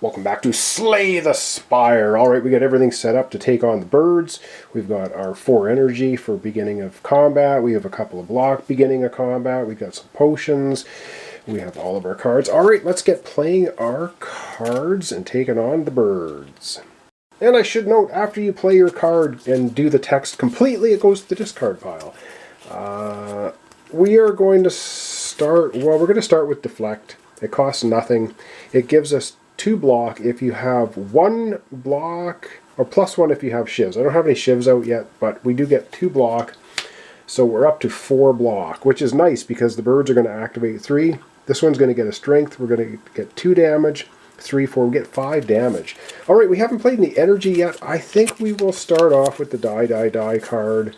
Welcome back to Slay the Spire. Alright, we got everything set up to take on the birds. We've got our 4 energy for beginning of combat. We have a couple of block beginning of combat. We've got some potions. We have all of our cards. Alright, let's get playing our cards and taking on the birds. And I should note, after you play your card and do the text completely, it goes to the discard pile. We are going to start, well, we're going to start with Deflect. It costs nothing. It gives us 2 block if you have 1 block, or +1 if you have shivs. I don't have any shivs out yet, but we do get 2 block, so we're up to 4 block, which is nice because the birds are going to activate 3. This one's going to get a strength. We're going to get 2 damage, 3, 4, we get 5 damage. Alright, we haven't played any energy yet. I think we will start off with the Die card.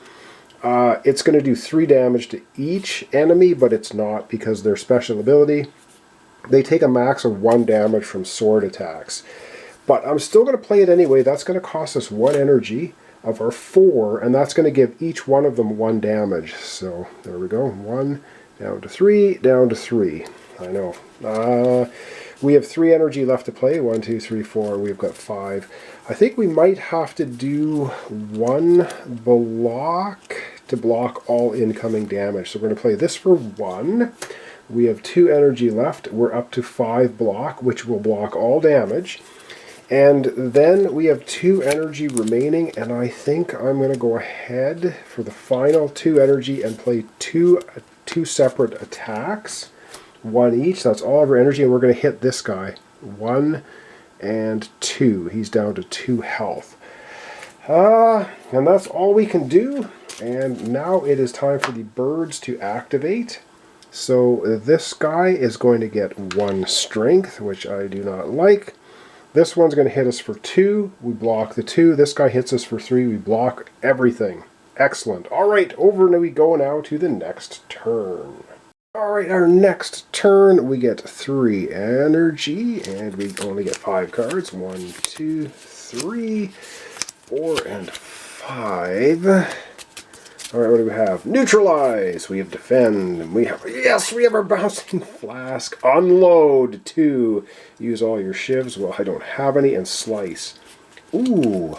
It's going to do 3 damage to each enemy, but it's not because their special ability. They take a max of 1 damage from sword attacks. But I'm still going to play it anyway. That's going to cost us 1 energy of our 4, and that's going to give each one of them 1 damage. So, there we go. 1, down to 3, down to 3. I know. We have 3 energy left to play. 1, 2, 3, 4. We've got 5. I think we might have to do 1 block to block all incoming damage. So we're going to play this for 1. We have 2 energy left. We're up to 5 block, which will block all damage. And then we have 2 energy remaining, and I think I'm going to go ahead for the final 2 energy and play two separate attacks. 1 each. That's all of our energy, and we're going to hit this guy. 1 and 2. He's down to 2 health. And that's all we can do. And now it is time for the birds to activate. So this guy is going to get 1 strength, which I do not like. This one's going to hit us for 2. We block the 2. This guy hits us for 3. We block everything. Excellent. Alright, over we go now to the next turn. Alright, our next turn, we get 3 energy, and we only get 5 cards. 1, 2, 3, 4, and 5. Alright, what do we have? Neutralize! We have Defend. We have, yes, we have our Bouncing Flask. Unload 2. Use all your shivs. Well, I don't have any. And Slice. Ooh.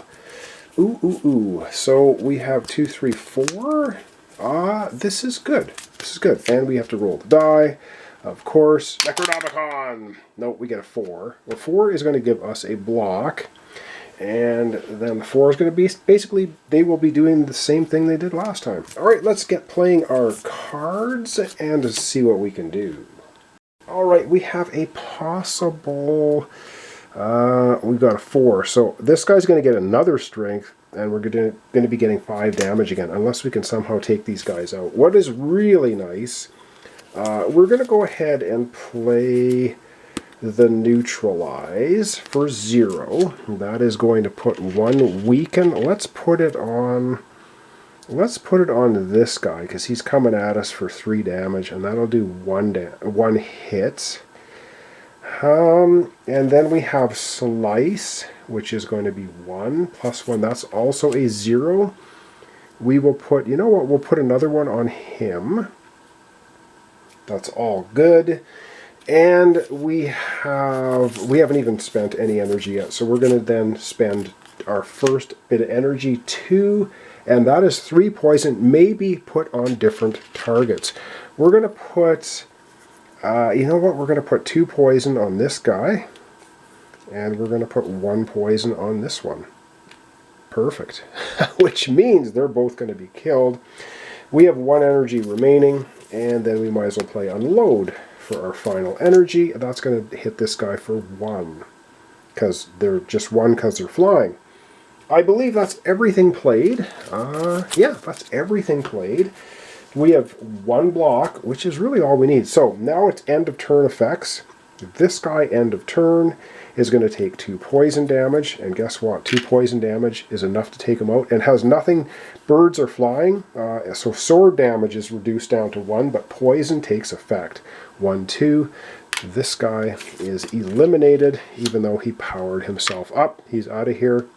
Ooh. So we have 2, 3, 4. This is good. This is good. And we have to roll the die. Of course. Necronomicon! Nope, we get a 4. Well, 4 is going to give us a block. And then the 4 is going to be, basically, they will be doing the same thing they did last time. Alright, let's get playing our cards and see what we can do. Alright, we have a possible, we've got a 4. So this guy's going to get another strength, and we're going to be getting 5 damage again, unless we can somehow take these guys out. What is really nice, we're going to go ahead and play the Neutralize for 0. That is going to put 1 weaken. Let's put it on this guy, because he's coming at us for 3 damage, and that'll do 1 hit. And then we have Slice, which is going to be 1 + 1. That's also a 0. We will put, you know what, we'll put another one on him. That's all good. And we haven't even spent any energy yet, so we're going to then spend our first bit of energy, 2, and that is 3 poison, maybe put on different targets. We're going to put, you know what, we're going to put 2 poison on this guy, and we're going to put 1 poison on this one. Perfect. Which means they're both going to be killed. We have 1 energy remaining, and then we might as well play Unload for our final energy. That's going to hit this guy for 1, because they're just 1 because they're flying. I believe that's everything played. Yeah, that's everything played. We have 1 block, which is really all we need. So now it's end of turn effects. This guy, end of turn, is going to take 2 poison damage, and guess what? 2 poison damage is enough to take him out, and has nothing. Birds are flying, so sword damage is reduced down to 1, but poison takes effect. 1, 2. This guy is eliminated, even though he powered himself up. He's out of here.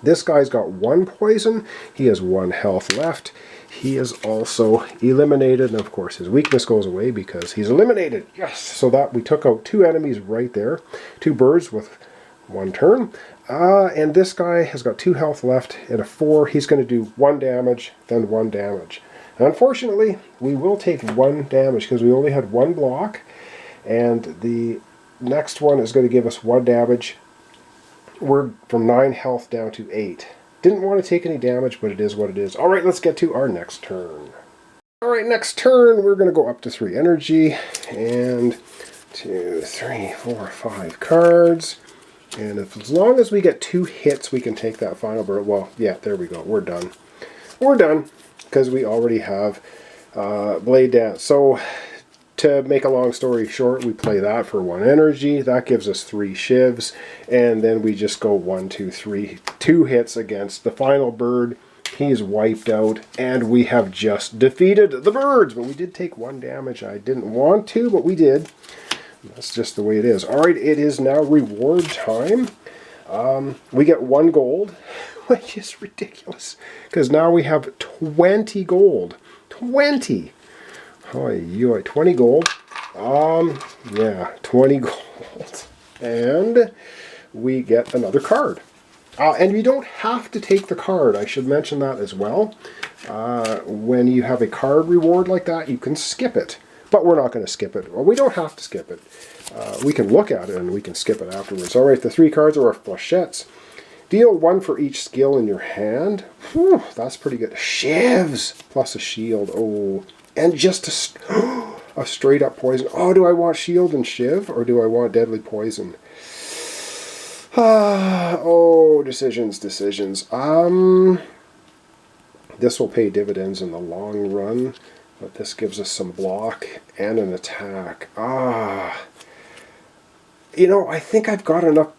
This guy's got 1 poison. He has 1 health left. He is also eliminated, and of course his weakness goes away because he's eliminated. Yes! So that we took out 2 enemies right there. 2 birds with 1 turn. And this guy has got 2 health left and a 4. He's going to do 1 damage, then 1 damage. Unfortunately, we will take 1 damage because we only had 1 block. And the next one is going to give us 1 damage. We're from 9 health down to 8. Didn't want to take any damage, but it is what it is. Alright, let's get to our next turn. Alright, next turn, we're going to go up to 3 energy. And 2, 3, 4, 5 cards. And as long as we get 2 hits, we can take that final bird. Well, yeah, there we go. We're done. We're done, because we already have Blade Dance. So, to make a long story short, we play that for 1 energy. That gives us 3 shivs. And then we just go 1, 2, 3. 2 hits against the final bird. He's wiped out. And we have just defeated the birds. But we did take 1 damage. I didn't want to, but we did. That's just the way it is. Alright, it is now reward time. We get 1 gold, which is ridiculous. Because now we have 20 gold. 20! Oh, 20 gold. Yeah, 20 gold. And we get another card. And you don't have to take the card. I should mention that as well. When you have a card reward like that, you can skip it. But we're not going to skip it. Well, we don't have to skip it. We can look at it and we can skip it afterwards. Alright, the 3 cards are our flechettes. Deal 1 for each skill in your hand. Whew, that's pretty good. Shivs! Plus a shield. Oh, and just a straight up poison. Oh, do I want shield and shiv? Or do I want deadly poison? Oh, decisions. This will pay dividends in the long run. But this gives us some block and an attack. You know, I think I've got enough.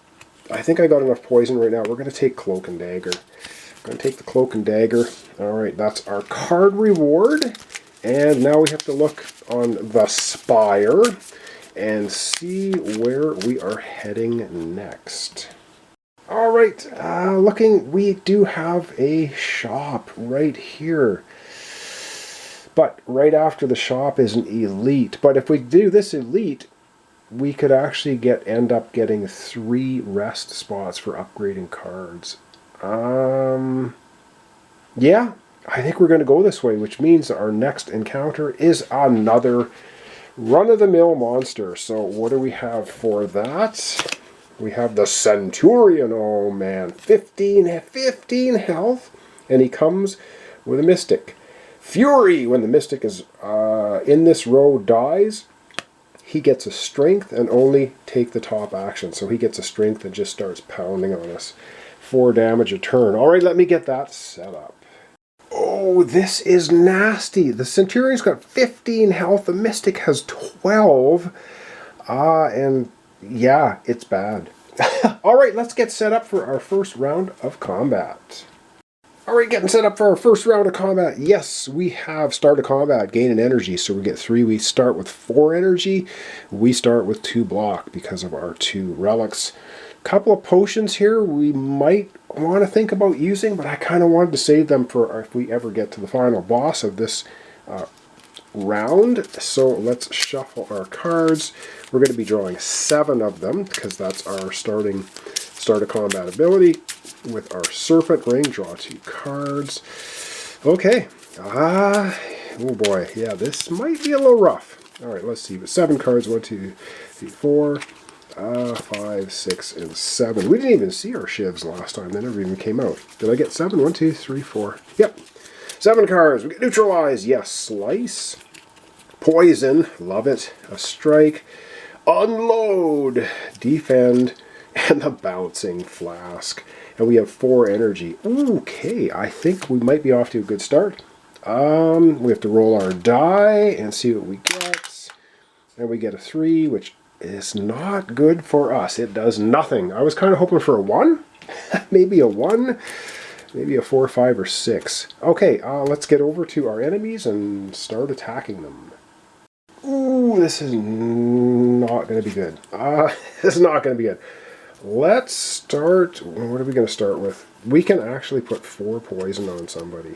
I think I got enough poison right now. We're going to take Cloak and Dagger. I'm going to take the Cloak and Dagger. Alright, that's our card reward. And now we have to look on the Spire and see where we are heading next. Alright, looking, we do have a shop right here. But right after the shop is an elite. But if we do this elite, we could actually end up getting 3 rest spots for upgrading cards. Yeah, I think we're going to go this way, which means our next encounter is another run-of-the-mill monster. So what do we have for that? We have the Centurion. Oh man, 15 health, and he comes with a Mystic. Fury, when the Mystic is in this row dies, he gets a strength and only take the top action. So he gets a strength and just starts pounding on us. 4 damage a turn. Alright, let me get that set up. Oh, this is nasty. The Centurion's got 15 health. The Mystic has 12. And yeah, it's bad. Alright, let's get set up for our first round of combat. Alright, getting set up for our first round of combat. Yes, we have started combat, gain an energy, so we get 3. We start with 4 energy. We start with 2 block because of our 2 relics. Couple of potions here we might want to think about using, but I kind of wanted to save them for if we ever get to the final boss of this round. So let's shuffle our cards. We're going to be drawing 7 of them because that's our start of combat ability. With our Serpent Ring, draw 2 cards. Okay. Oh boy. Yeah, this might be a little rough. Alright, let's see. But 7 cards. 1, 2, 3, 4, 5, 6, and 7. We didn't even see our shivs last time. They never even came out. Did I get 7? 1, 2, 3, 4. Yep. 7 cards. We get Neutralize. Yes. Slice. Poison. Love it. A Strike. Unload. Defend. And the Bouncing Flask. And we have 4 energy. Okay, I think we might be off to a good start. We have to roll our die and see what we get. And we get a 3, which is not good for us. It does nothing. I was kind of hoping for a 1. Maybe a 1. Maybe a 4, 5, or 6. Okay, let's get over to our enemies and start attacking them. Ooh, this is not going to be good. This is not going to be good. Let's start. What are we going to start with? We can actually put 4 poison on somebody.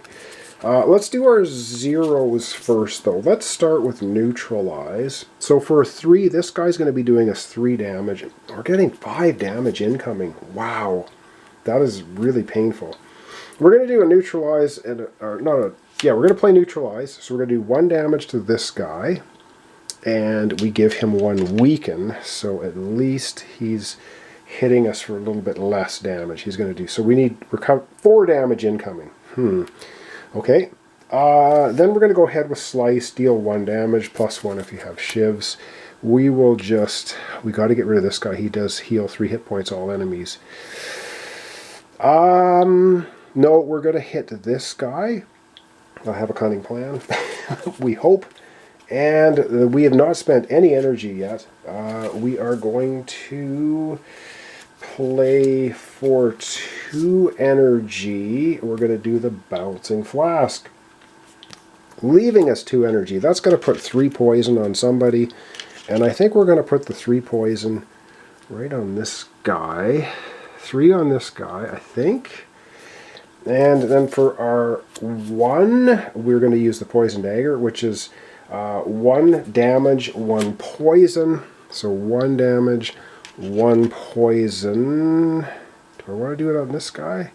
Let's do our zeros first, though. Let's start with neutralize. So for a 3, this guy's going to be doing us 3 damage. We're getting 5 damage incoming. Wow. That is really painful. We're going to do a neutralize, and we're going to play neutralize. So we're going to do 1 damage to this guy, and we give him 1 weaken, so at least he's hitting us for a little bit less damage. He's going to do, so we need 4 damage incoming. Okay, then we're going to go ahead with slice, deal 1 damage, +1 if you have shivs. We got to get rid of this guy. He does heal 3 hit points all enemies. No, we're going to hit this guy. I have a cunning plan. We hope. And we have not spent any energy yet. We are going to play for 2 energy. We're going to do the bouncing flask, leaving us 2 energy. That's going to put 3 poison on somebody, and I think we're going to put the 3 poison right on this guy. 3 on this guy, I think. And then for our 1, we're going to use the poison dagger, which is 1 damage, 1 poison. So 1 damage, 1 poison. Do I want to do it on this guy?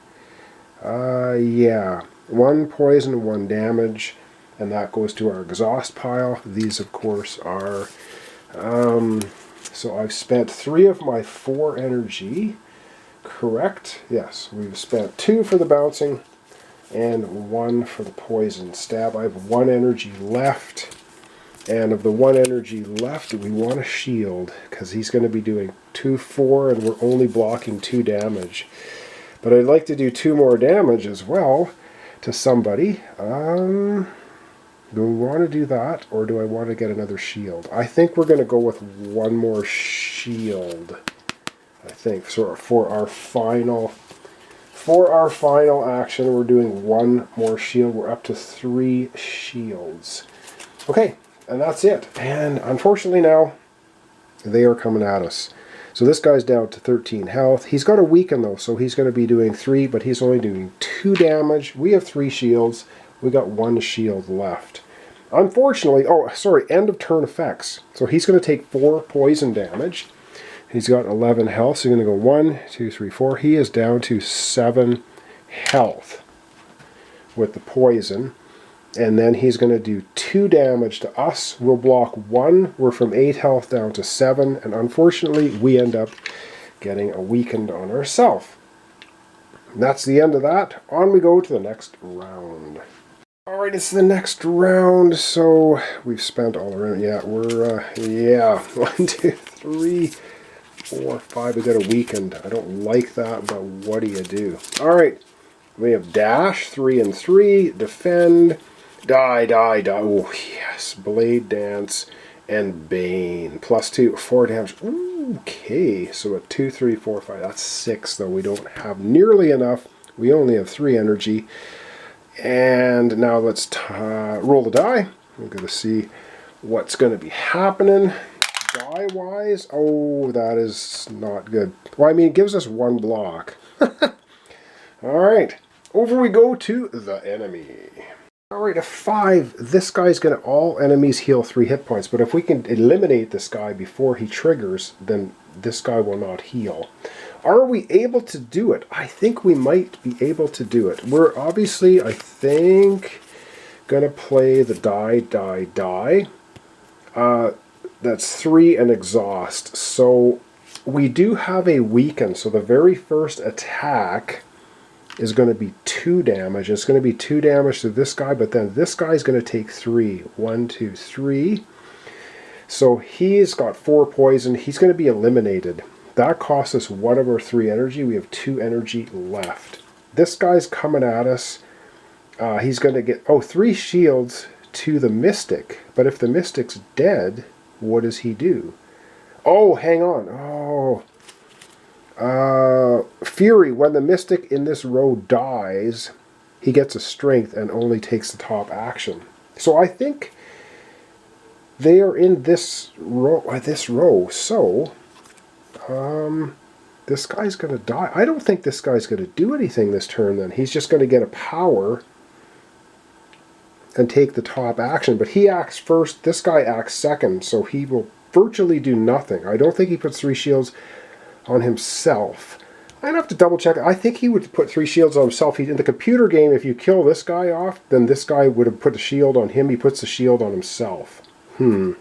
Yeah. 1 poison, 1 damage. And that goes to our exhaust pile. These, of course, are... so I've spent 3 of my 4 energy. Correct? Yes. We've spent 2 for the bouncing and 1 for the poison stab. I have 1 energy left. And of the 1 energy left, we want a shield, because he's going to be doing 2, 4, and we're only blocking 2 damage. But I'd like to do 2 more damage as well to somebody. Do we want to do that, or do I want to get another shield? I think we're going to go with 1 more shield. I think so. For our final action, we're doing 1 more shield. We're up to 3 shields. Okay. And that's it. And unfortunately now, they are coming at us. So this guy's down to 13 health. He's got a weaken though, so he's going to be doing 3, but he's only doing 2 damage. We have 3 shields. We got 1 shield left. Unfortunately, end of turn effects. So he's going to take 4 poison damage. He's got 11 health, so he's going to go 1, 2, 3, 4. He is down to 7 health with the poison. And then he's going to do 2 damage to us. We'll block 1. We're from 8 health down to 7. And unfortunately, we end up getting a weakened on ourselves. That's the end of that. On we go to the next round. Alright, it's the next round. So we've spent all around. Yeah, we're, 1, 2, 3, 4, 5. We got a weakened. I don't like that, but what do you do? Alright, we have dash, 3 and 3, defend. Die. Oh, yes. Blade Dance and Bane. +2, 4 damage. Ooh, okay. So a 2, 3, 4, 5. That's 6, though. We don't have nearly enough. We only have 3 energy. And now let's roll the die. We're going to see what's going to be happening. Die-wise, oh, that is not good. Well, I mean, it gives us 1 block. Alright. Over we go to the enemy. Alright, a 5. This guy's going to, all enemies heal 3 hit points, but if we can eliminate this guy before he triggers, then this guy will not heal. Are we able to do it? I think we might be able to do it. We're obviously, I think, going to play the die. That's 3 and exhaust. So we do have a weaken, so the very first attack is going to be 2 damage. It's going to be 2 damage to this guy, but then this guy's going to take 3. 1, 2, 3. So he's got 4 poison. He's going to be eliminated. That costs us 1 of our 3 energy. We have 2 energy left. This guy's coming at us. He's going to get 3 shields to the Mystic. But if the Mystic's dead, what does he do? Oh, hang on. Fury, when the Mystic in this row dies, he gets a strength and only takes the top action. So I think they are in this row. So this guy's going to die. I don't think this guy's going to do anything this turn then. He's just going to get a power and take the top action. But he acts first, this guy acts second, so he will virtually do nothing. I don't think he puts 3 shields on himself. I'd have to double check. I think he would put 3 shields on himself. In the computer game, if you kill this guy off, then this guy would have put a shield on him. He puts the shield on himself. I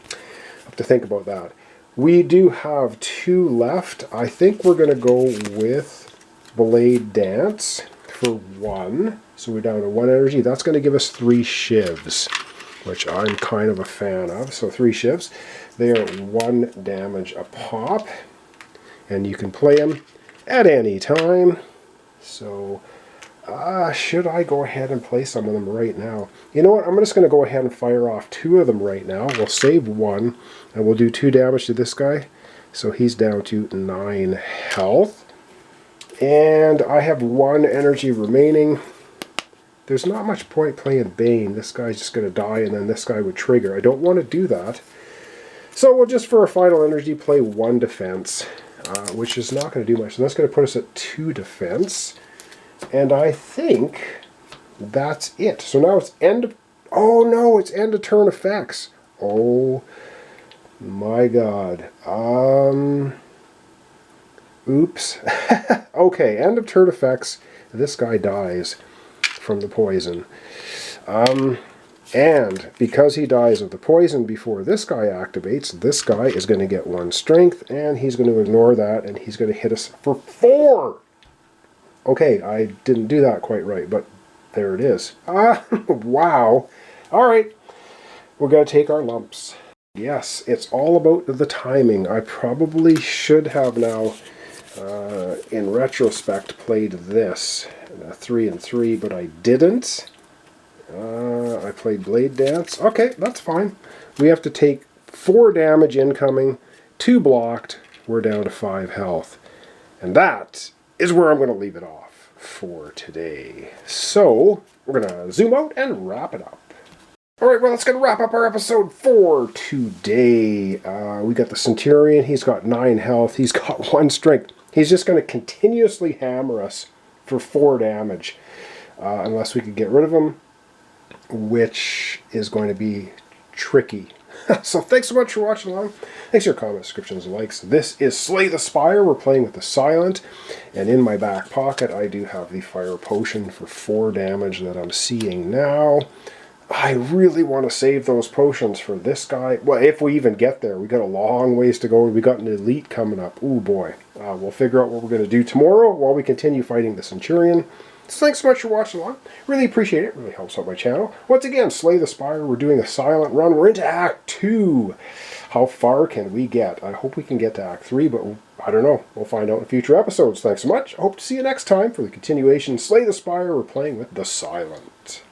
have to think about that. We do have 2 left. I think we're going to go with Blade Dance for 1. So we're down to 1 energy. That's going to give us 3 shivs, which I'm kind of a fan of. So 3 shivs. They are 1 damage a pop. And you can play them at any time. So should I go ahead and play some of them right now? You know what? I'm just going to go ahead and fire off 2 of them right now. We'll save 1 and we'll do 2 damage to this guy. So he's down to 9 health. And I have 1 energy remaining. There's not much point playing Bane. This guy's just going to die and then this guy would trigger. I don't want to do that. So we'll just for a final energy play 1 defense. Which is not going to do much. So that's going to put us at 2 defense. And I think that's it. So now it's end of... Oh no, it's end of turn effects. Oh my god. Oops. Okay, end of turn effects. This guy dies from the poison. And because he dies of the poison before this guy activates, this guy is going to get 1 strength, and he's going to ignore that, and he's going to hit us for 4! Okay, I didn't do that quite right, but there it is. Wow. Alright, we're going to take our lumps. Yes, it's all about the timing. I probably should have now, in retrospect, played this. 3 and 3, but I didn't. I played Blade Dance. Okay, that's fine. We have to take 4 damage incoming, 2 blocked. We're down to 5 health. And that is where I'm going to leave it off for today. So, we're going to zoom out and wrap it up. Alright, well, that's going to wrap up our episode for today. We got the Centurion. He's got 9 health. He's got 1 strength. He's just going to continuously hammer us for 4 damage. Unless we could get rid of him, which is going to be tricky. So thanks so much for watching along. Thanks for your comments, descriptions, and likes. This is Slay the Spire. We're playing with the Silent. And in my back pocket, I do have the Fire Potion for 4 damage that I'm seeing now. I really want to save those potions for this guy. Well, if we even get there. We got a long ways to go. We got an elite coming up. Ooh, boy. We'll figure out what we're going to do tomorrow while we continue fighting the Centurion. So thanks so much for watching along. Really appreciate it. Really helps out my channel. Once again, Slay the Spire. We're doing a silent run. We're into Act 2. How far can we get? I hope we can get to Act 3, but I don't know. We'll find out in future episodes. Thanks so much. I hope to see you next time for the continuation. Slay the Spire. We're playing with the Silent.